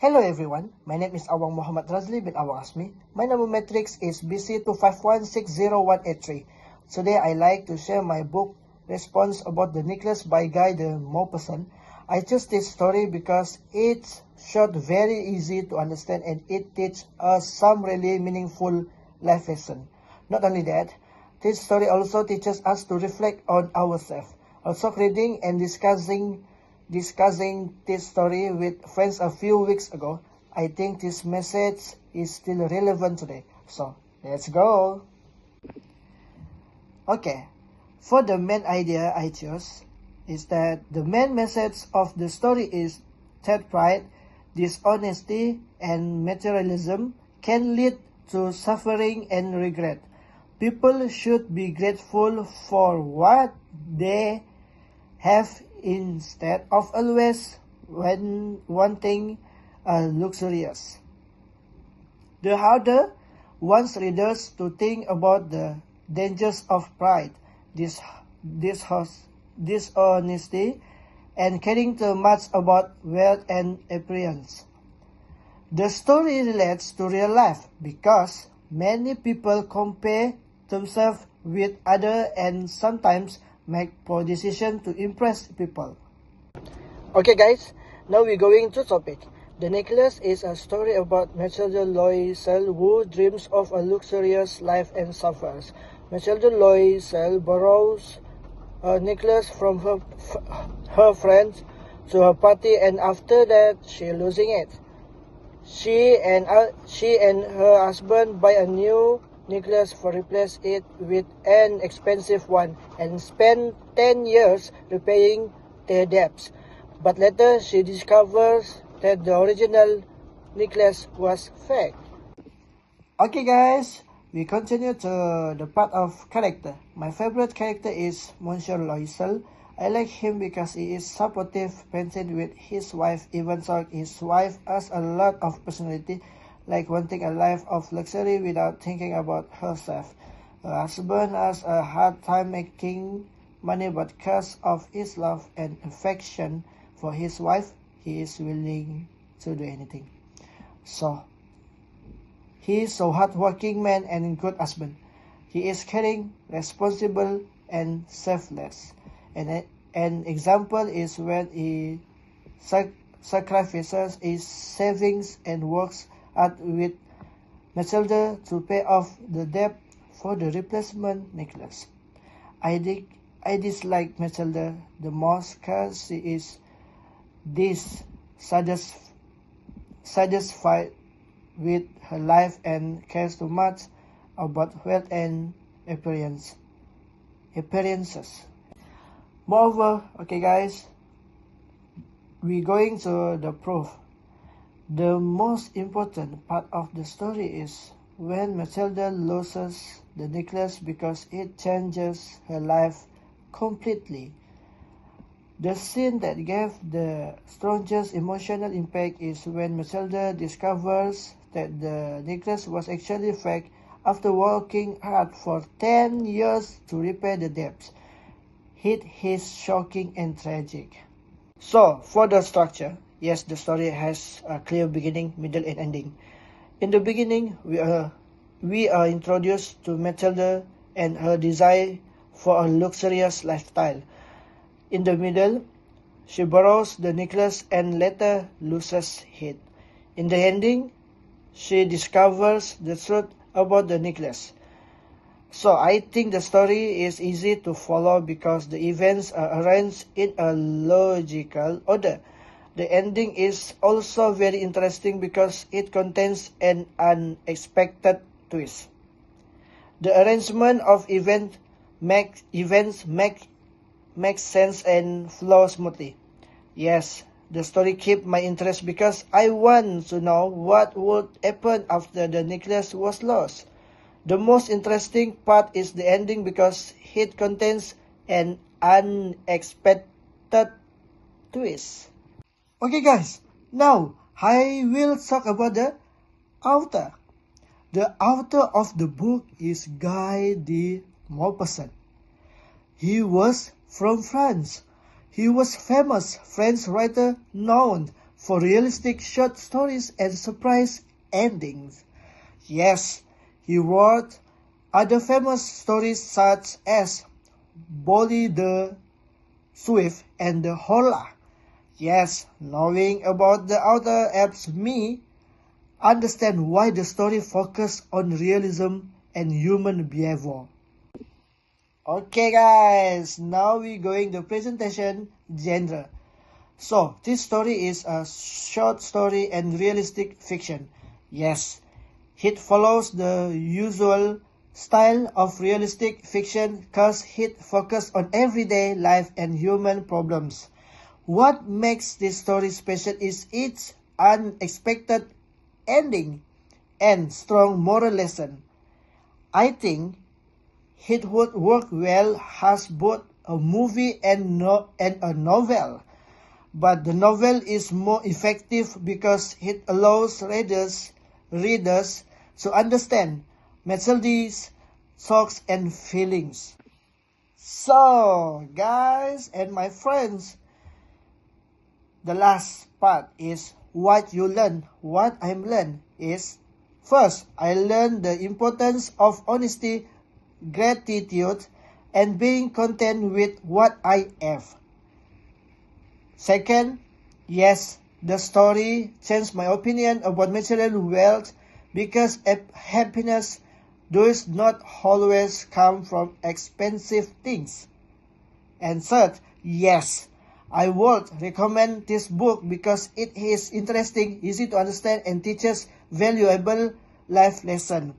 Hello everyone, my name is AWANG MOHAMAD RAZLI bin AWANG ASMI. My number matrix is BC25160183. Today I like to share my book response about the necklace by Guy de Maupassant. I chose this story because it's short, very easy to understand, and it teaches us some really meaningful life lesson. Not only that, this story also teaches us to reflect on ourselves. Also, reading and discussing this story with friends a few weeks ago, I think this message is still relevant today. So, let's go! Okay, for the main idea I chose is that the main message of the story is that pride, dishonesty, and materialism can lead to suffering and regret. People should be grateful for what they have instead of always wanting luxurious. The harder wants readers to think about the dangers of pride, dishonesty, and caring too much about wealth and appearance. The story relates to real life because many people compare themselves with others and sometimes make poor decisions to impress people. Okay guys, now we're going to topic. The Necklace is a story about Mathilde Loisel who dreams of a luxurious life and suffers. Mathilde Loisel borrows a necklace from her friends to her party, and after that she losing it. She and her husband buy a new necklace for replace it with an expensive one and spend 10 years repaying their debts. But later she discovers that the original necklace was fake. Okay guys, we continue to the part of character. My favorite character is Monsieur Loisel. I like him because he is supportive, patient with his wife, even though his wife has a lot of personality, like wanting a life of luxury without thinking about herself. Her husband has a hard time making money, but because of his love and affection for his wife, he is willing to do anything. So, he is so hardworking man and good husband. He is caring, responsible, and selfless. And an example is when he sacrifices his savings and works hard with Mathilde to pay off the debt for the replacement necklace. I dislike Mathilde the most because she is dissatisfied with her life and cares too much about wealth and appearances. Moreover, okay guys, we're going to the proof. The most important part of the story is when Mathilde loses the necklace because it changes her life completely. The scene that gave the strongest emotional impact is when Mathilde discovers that the necklace was actually fake after working hard for 10 years to repay the debt. It is shocking and tragic. So, for the structure, yes, the story has a clear beginning, middle, and ending. In the beginning, we are introduced to Mathilde and her desire for a luxurious lifestyle. In the middle, she borrows the necklace and later loses it. In the ending, she discovers the truth about the necklace. So I think the story is easy to follow because the events are arranged in a logical order. The ending is also very interesting because it contains an unexpected twist. The arrangement of events makes sense and flow smoothly. Yes, the story keeps my interest because I want to know what would happen after the necklace was lost. The most interesting part is the ending because it contains an unexpected twist. Okay guys, now I will talk about the author. The author of the book is Guy de Maupassant. He was from France. He was famous French writer known for realistic short stories and surprise endings. Yes, he wrote other famous stories such as Bolly the Swift and the Hola. Yes, knowing about the author helps me understand why the story focuses on realism and human behavior. Okay guys, now we going to presentation genre. So, this story is a short story and realistic fiction. Yes, it follows the usual style of realistic fiction cause it focuses on everyday life and human problems. What makes this story special is its unexpected ending and strong moral lesson. I think it would work well as both a movie and a novel. But the novel is more effective because it allows readers to understand Matilda's thoughts and feelings. So, guys and my friends, the last part is what you learn. What I learned is, first, I learned the importance of honesty, gratitude, and being content with what I have. Second, yes, the story changed my opinion about material wealth because happiness does not always come from expensive things. And third, yes, I would recommend this book because it is interesting, easy to understand, and teaches valuable life lessons.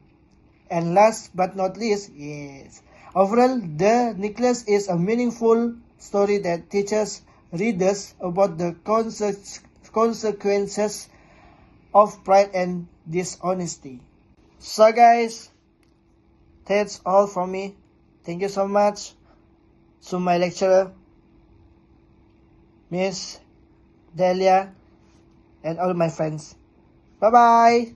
And last but not least, yes, overall, The Necklace is a meaningful story that teaches readers about the consequences of pride and dishonesty. So guys, that's all from me. Thank you so much to my lecturer, Miss Delia, and all my friends. Bye bye.